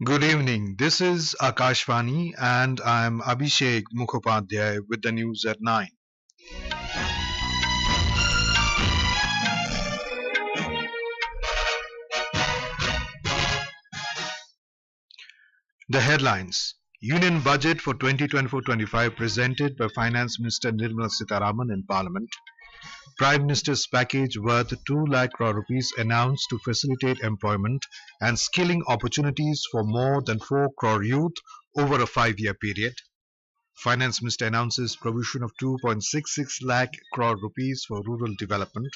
Good evening. This is Akashvani and I'm Abhishek Mukhopadhyay with the news at 9. The headlines: Union Budget for 2024-25 presented by Finance Minister Nirmala Sitharaman in Parliament. Prime Minister's package worth 2 lakh crore rupees announced to facilitate employment and skilling opportunities for more than 4 crore youth over a 5-year period. Finance Minister announces provision of 2.66 lakh crore rupees for rural development.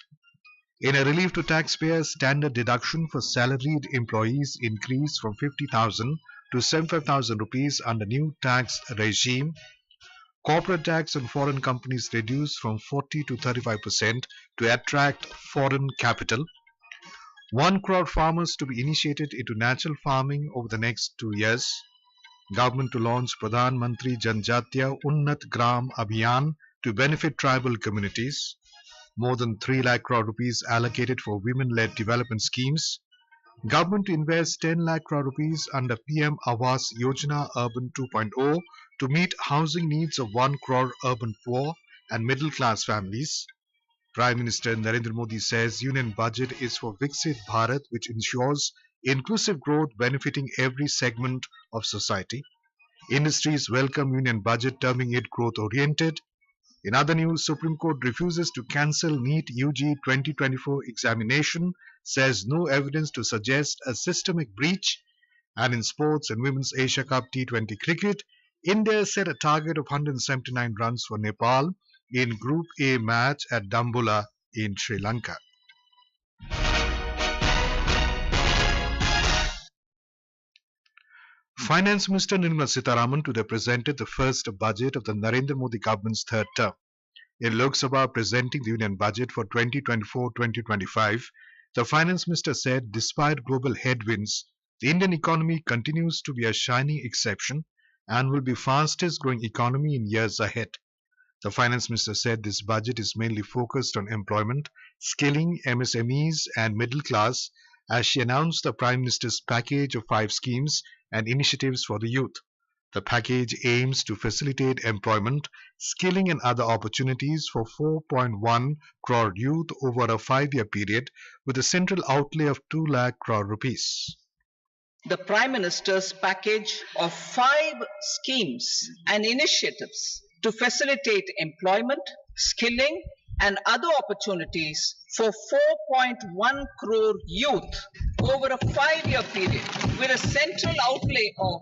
In a relief to taxpayers, standard deduction for salaried employees increased from 50,000 to 75,000 rupees under new tax regime. Corporate tax on foreign companies reduced from 40 to 35% to attract foreign capital. 1 crore farmers to be initiated into natural farming over the next 2 years. Government to launch Pradhan, Mantri, Janjatiya, Unnat Abhiyan to benefit tribal communities. More than 3 lakh crore rupees allocated for women-led development schemes. Government to invest 10 lakh crore rupees under PM Awas Yojana Urban 2.0 to meet housing needs of 1 crore urban poor and middle-class families. Prime Minister Narendra Modi says Union Budget is for Viksit Bharat, which ensures inclusive growth benefiting every segment of society. Industries welcome Union Budget, terming it growth-oriented. In other news, Supreme Court refuses to cancel NEET-UG 2024 examination, says no evidence to suggest a systemic breach. And in sports and Women's Asia Cup T20 cricket, India set a target of 179 runs for Nepal in Group A match at Dambulla in Sri Lanka. Finance Minister Nirmala Sitharaman today presented the first budget of the Narendra Modi government's third term. In Lok Sabha presenting the Union Budget for 2024-2025, the Finance Minister said despite global headwinds, the Indian economy continues to be a shining exception and will be fastest growing economy in years ahead. The Finance Minister said this budget is mainly focused on employment, skilling MSMEs and middle class, as she announced the Prime Minister's package of 5 schemes and initiatives for the youth. The package aims to facilitate employment, skilling and other opportunities for 4.1 crore youth over a 5-year period with a central outlay of 2 lakh crore rupees. The Prime Minister's package of 5 schemes and initiatives to facilitate employment, skilling and other opportunities for 4.1 crore youth over a 5-year period with a central outlay of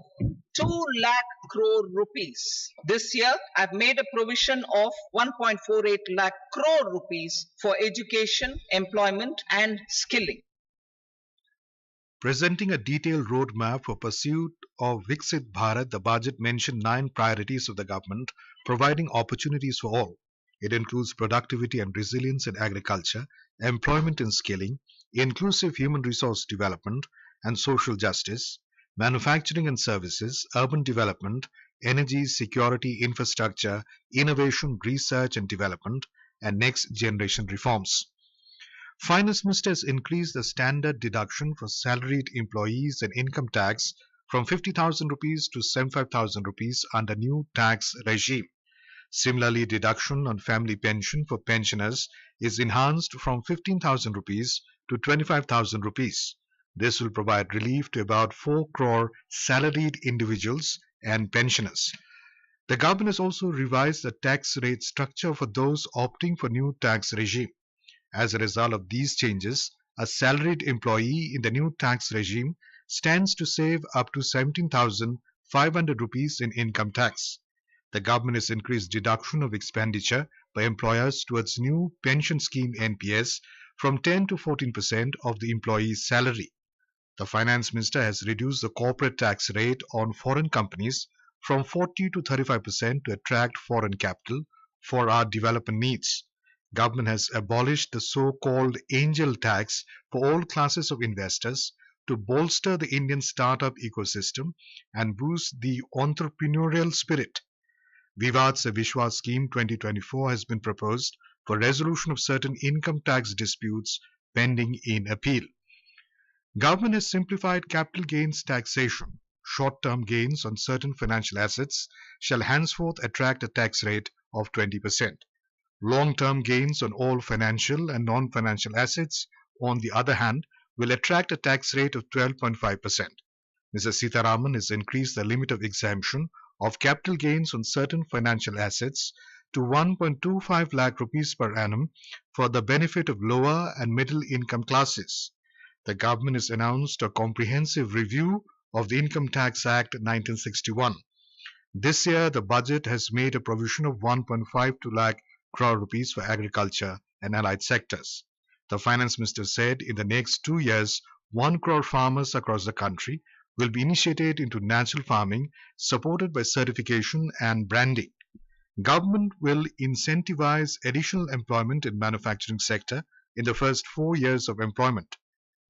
2 lakh crore rupees. This year, I've made a provision of 1.48 lakh crore rupees for education, employment and skilling. Presenting a detailed roadmap for pursuit of Viksit Bharat, the budget mentioned 9 priorities of the government, providing opportunities for all. It includes productivity and resilience in agriculture, employment and skilling, inclusive human resource development and social justice, manufacturing and services, urban development, energy, security, infrastructure, innovation, research and development, and next generation reforms. Finance Minister has increased the standard deduction for salaried employees and income tax from 50,000 rupees to 75,000 rupees under new tax regime. Similarly, deduction on family pension for pensioners is enhanced from 15,000 rupees to 25,000 rupees. This will provide relief to about 4 crore salaried individuals and pensioners. The government has also revised the tax rate structure for those opting for new tax regime. As a result of these changes, a salaried employee in the new tax regime stands to save up to 17,500 rupees in income tax. The government has increased deduction of expenditure by employers towards new pension scheme NPS from 10 to 14% of the employee's salary. The Finance Minister has reduced the corporate tax rate on foreign companies from 40 to 35% to attract foreign capital for our development needs. Government has abolished the so-called angel tax for all classes of investors to bolster the Indian startup ecosystem and boost the entrepreneurial spirit. Vivad Se Vishwas Scheme 2024 has been proposed for resolution of certain income tax disputes pending in appeal. Government has simplified capital gains taxation. short-term gains on certain financial assets shall henceforth attract a tax rate of 20%. Long-term gains on all financial and non-financial assets, on the other hand, will attract a tax rate of 12.5%. Mr. Sitharaman has increased the limit of exemption of capital gains on certain financial assets to 1.25 lakh rupees per annum for the benefit of lower and middle income classes. The government has announced a comprehensive review of the Income Tax Act 1961. This year, the budget has made a provision of 1.52 lakh crore rupees for agriculture and allied sectors. The finance minister said in the next 2 years, 1 crore farmers across the country will be initiated into natural farming, supported by certification and branding. Government will incentivize additional employment in manufacturing sector in the first 4 years of employment.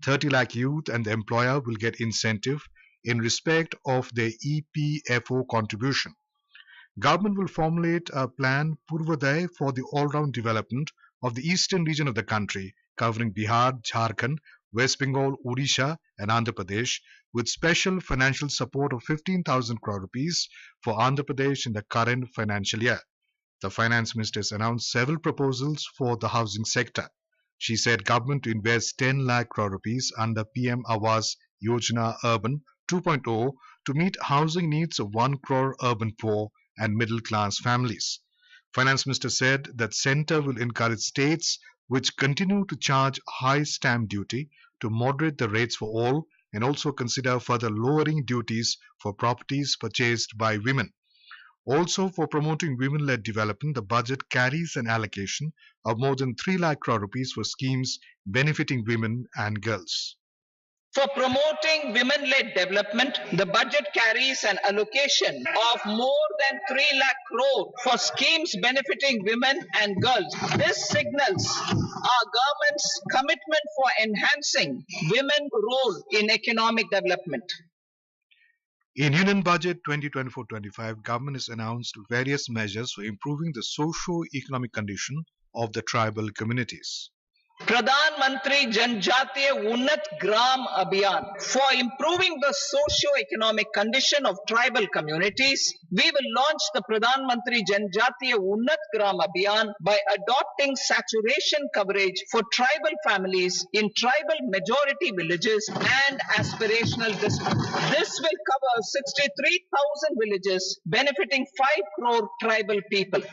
30 lakh youth and the employer will get incentive in respect of their EPFO contribution. Government will formulate a plan Purvoday for the all-round development of the eastern region of the country, covering Bihar, Jharkhand, West Bengal, Odisha, and Andhra Pradesh, with special financial support of 15,000 crore rupees for Andhra Pradesh in the current financial year. The finance minister has announced several proposals for the housing sector. She said government to invest 10 lakh crore rupees under PM Awas Yojana Urban 2.0 to meet housing needs of 1 crore urban poor and middle class families. Finance minister said that centre will encourage states which continue to charge high stamp duty to moderate the rates for all and also consider further lowering duties for properties purchased by women. Also, for promoting women-led development, the budget carries an allocation of more than 3 lakh crore rupees for schemes benefiting women and girls. For promoting women-led development, the budget carries an allocation of more than 3 lakh crore for schemes benefiting women and girls. This signals our government's commitment for enhancing women's role in economic development. In Union Budget 2024-25, government has announced various measures for improving the socio-economic condition of the tribal communities. Pradhan, Mantri, Janjatiya, Unnat, Abhiyan. For improving the socio-economic condition of tribal communities, we will launch the Pradhan, Mantri, Janjatiya, Unnat, Abhiyan by adopting saturation coverage for tribal families in tribal majority villages and aspirational districts. This will cover 63,000 villages, benefiting 5 crore tribal people.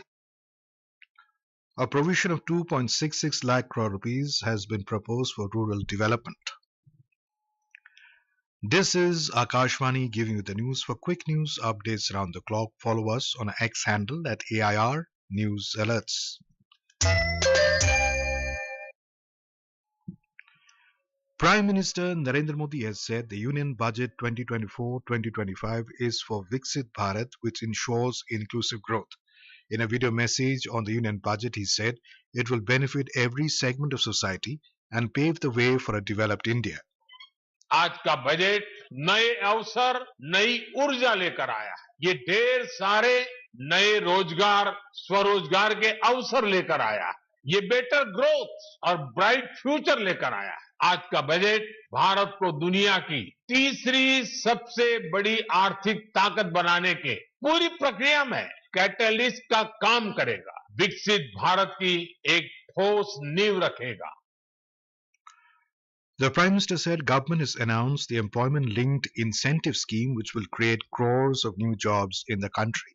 A provision of 2.66 lakh crore rupees has been proposed for rural development. This is Akashvani giving you the news. For quick news updates around the clock, follow us on our X handle at AIR News Alerts. Prime Minister Narendra Modi has said the Union Budget 2024-2025 is for Viksit Bharat, which ensures inclusive growth. In a video message on the Union Budget, he said it will benefit every segment of society and pave the way for a developed India. आज का budget नए अवसर, नई ऊर्जा लेकर आया है। ये ढेर सारे नए रोजगार, स्वरोजगार के अवसर लेकर आया है। ये बेटर ग्रोथ और ब्राइट फ्यूचर लेकर आया है। आज का बजट भारत को दुनिया की तीसरी सबसे बड़ी आर्थिक ताकत बनाने के पूरी प्रक्रिया में कैटलिस्ट का काम करेगा। विकसित भारत की एक ठोस नींव रखेगा। The Prime Minister said government has announced the employment-linked incentive scheme which will create crores of new jobs in the country.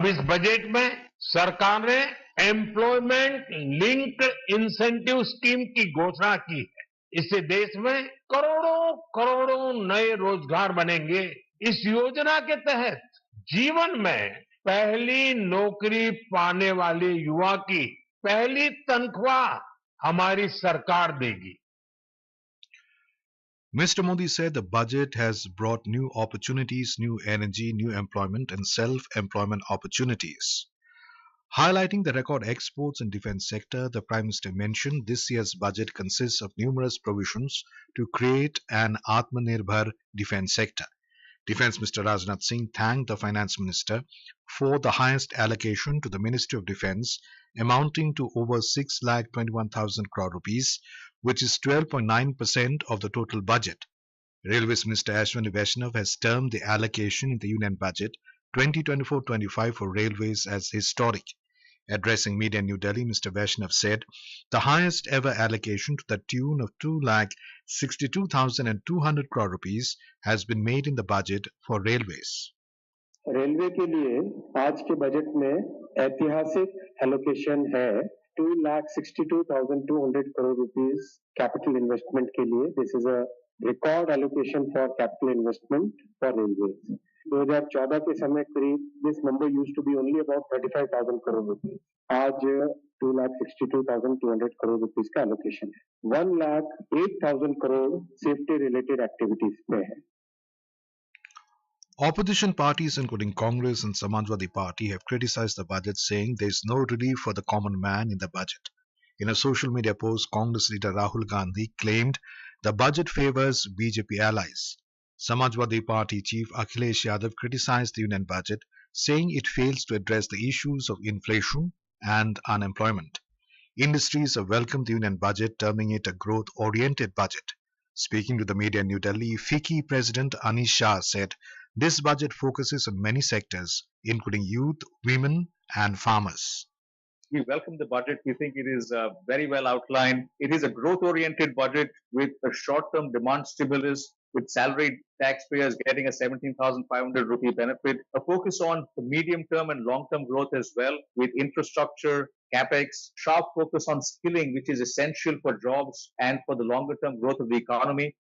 इस बजट में सरकार ने एम्प्लॉयमेंट लिंक्ड इंसेंटिव स्कीम की घोषणा की है। इससे देश में करोड़ों करोड़ों नए रोजगार बनेंगे। इस योजना के तहत जीवन में पहली नौकरी पाने वाले युवा की पहली तनख्वाह हमारी सरकार देगी। Mr. Modi said the budget has brought new opportunities, new energy, new employment and self-employment opportunities. Highlighting the record exports and defense sector, the Prime Minister mentioned this year's budget consists of numerous provisions to create an Atmanirbhar defense sector. Defense Minister Rajnath Singh thanked the Finance Minister for the highest allocation to the Ministry of Defense amounting to over 6,21,000 crore rupees, which is 12.9% of the total budget. Railways Minister Ashwini Vaishnav has termed the allocation in the Union Budget 2024-25 for railways as historic. Addressing media in New Delhi, Mr. Vaishnav said the highest ever allocation to the tune of 2,62,200 crore rupees has been made in the budget for railways. Railway के लिए आज के budget में ऐतिहासिक allocation है 2,62,200 crore rupees capital investment के लिए. This is a record allocation for capital investment for railways. 2014 के समय करीब this number used to be only about 35,000 crore rupees. आज 2,62,200 crore rupees का allocation है. 1,08,000 crore safety related activities में है. Opposition parties including Congress and Samajwadi Party have criticized the budget, saying there is no relief for the common man in the budget. In a social media post, Congress leader Rahul Gandhi claimed the budget favors BJP allies. Samajwadi Party chief Akhilesh Yadav criticized the union budget, saying it fails to address the issues of inflation and unemployment. Industries have welcomed the union budget, terming it a growth-oriented budget. Speaking to the media in New Delhi, FICCI President Anish Shah said this budget focuses on many sectors, including youth, women, and farmers. We welcome the budget. We think it is very well outlined. It is a growth-oriented budget with a short-term demand stimulus, with salaried taxpayers getting a 17,500 rupee benefit, a focus on the medium-term and long-term growth as well, with infrastructure, capex, sharp focus on skilling, which is essential for jobs and for the longer-term growth of the economy.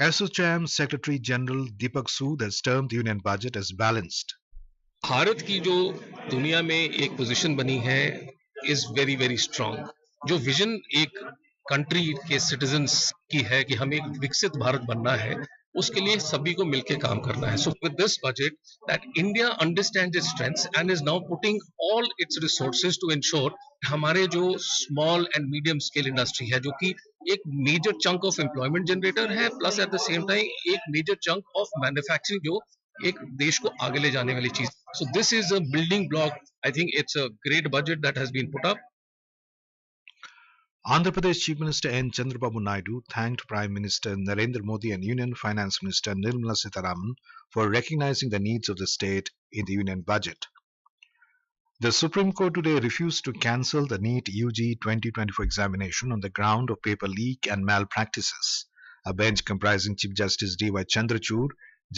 ASSOCHAM Secretary General Deepak Sood has termed the union budget as balanced. Bharat की जो दुनिया में एक position बनी है is very very strong. जो vision एक country के सिटीजन्स की है कि हमें एक विकसित भारत बनना है, उसके लिए सभी को मिलकर काम करना है. So with this budget that India understands its strengths and is now putting all its resources to ensure हमारे जो small and medium scale industry है, जो कि एक major chunk of employment generator है, plus at the same time एक major chunk of manufacturing जो एक देश को आगे ले जाने वाली चीज. So this is a building block. I think it's a great budget that has been put up. Andhra Pradesh Chief Minister N. Chandrababu Naidu thanked Prime Minister Narendra Modi and Union Finance Minister Nirmala Sitharaman for recognizing the needs of the state in the Union budget. The Supreme Court today refused to cancel the NEET-UG 2024 examination on the ground of paper leak and malpractices. A bench comprising Chief Justice D.Y. Chandrachud,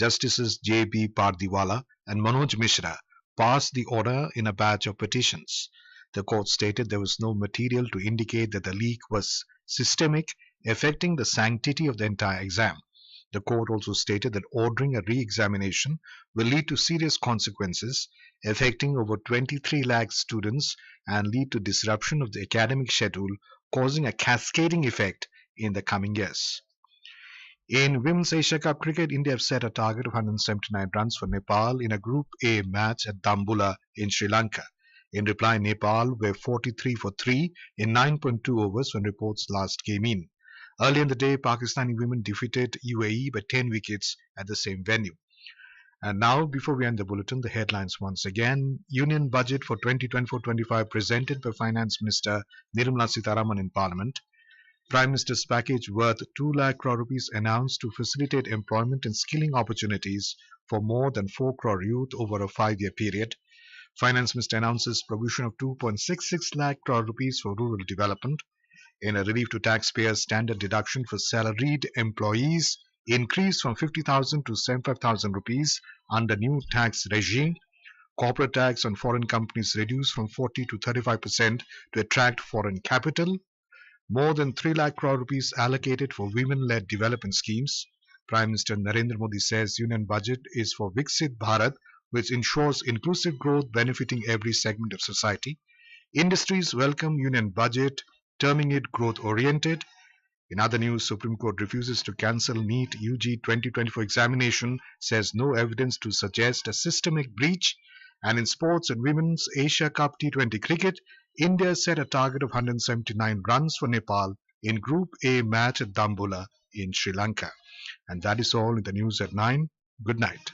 Justices J.B. Pardiwala and Manoj Mishra passed the order in a batch of petitions. The court stated there was no material to indicate that the leak was systemic, affecting the sanctity of the entire exam. The court also stated that ordering a re-examination will lead to serious consequences, affecting over 23 lakh students and lead to disruption of the academic schedule, causing a cascading effect in the coming years. In Women's Asia Cup cricket, India have set a target of 179 runs for Nepal in a Group A match at Dambula in Sri Lanka. In reply, Nepal were 43 for 3 in 9.2 overs when reports last came in. Earlier in the day, Pakistani women defeated UAE by 10 wickets at the same venue. And now, before we end the bulletin, the headlines once again. Union Budget for 2024-25 presented by Finance Minister Nirmala Sitharaman in Parliament. Prime Minister's package worth 2 lakh crore rupees announced to facilitate employment and skilling opportunities for more than 4 crore youth over a 5-year period. Finance Minister announces provision of 2.66 lakh crore rupees for rural development. In a relief to taxpayers, standard deduction for salaried employees increased from 50,000 to 75,000 rupees under new tax regime. Corporate tax on foreign companies reduced from 40 to 35% to attract foreign capital. More than 3 lakh crore rupees allocated for women-led development schemes. Prime Minister Narendra Modi says Union Budget is for Viksit Bharat, which ensures inclusive growth benefiting every segment of society. Industries welcome Union Budget, terming it growth-oriented. In other news, Supreme Court refuses to cancel NEET-UG 2024 examination, says no evidence to suggest a systemic breach. And in sports and Women's Asia Cup T20 cricket, India set a target of 179 runs for Nepal in Group A match at Dambula in Sri Lanka. And that is all in the news at 9. Good night.